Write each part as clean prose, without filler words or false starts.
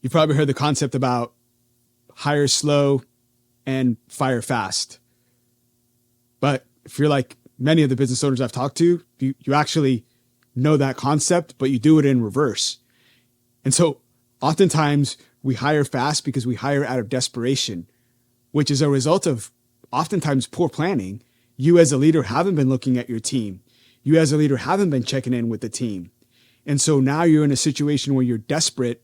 You've probably heard the concept about hire slow and fire fast. But if you're like many of the business owners I've talked to, you actually know that concept, but you do it in reverse. And so oftentimes we hire fast because we hire out of desperation, which is a result of oftentimes poor planning. You as a leader haven't been looking at your team. You as a leader haven't been checking in with the team. And so now you're in a situation where you're desperate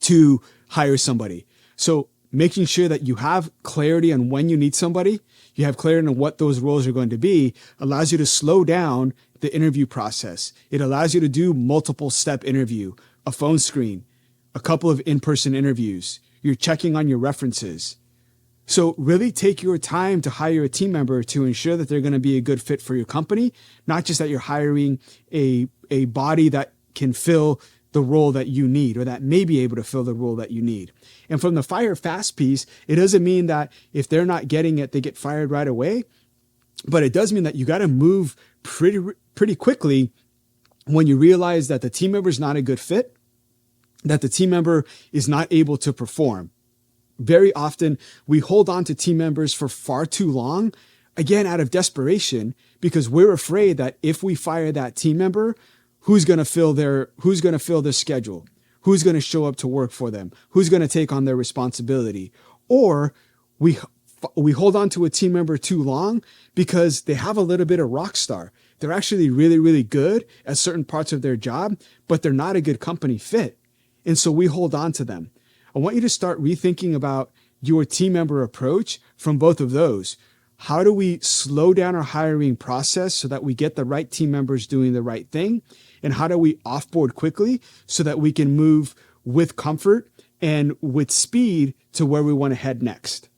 to hire somebody. So making sure that you have clarity on when you need somebody, you have clarity on what those roles are going to be, allows you to slow down the interview process. It allows you to do multiple step interview, a phone screen, a couple of in-person interviews. You're checking on your references. So really take your time to hire a team member to ensure that they're going to be a good fit for your company, not just that you're hiring a body that can fill the role that you need, or that may be able to fill the role that you need. And from the fire fast piece, it doesn't mean that if they're not getting it, they get fired right away. But it does mean that you got to move pretty quickly when you realize that the team member is not a good fit, that the team member is not able to perform. Very often we hold on to team members for far too long, again, out of desperation, because we're afraid that if we fire that team member, who's going to fill their schedule? Who's going to show up to work for them? Who's going to take on their responsibility? Or we hold on to a team member too long because they have a little bit of rock star. They're actually really, really good at certain parts of their job, but they're not a good company fit. And so we hold on to them. I want you to start rethinking about your team member approach from both of those. How do we slow down our hiring process so that we get the right team members doing the right thing? And how do we offboard quickly so that we can move with comfort and with speed to where we want to head next?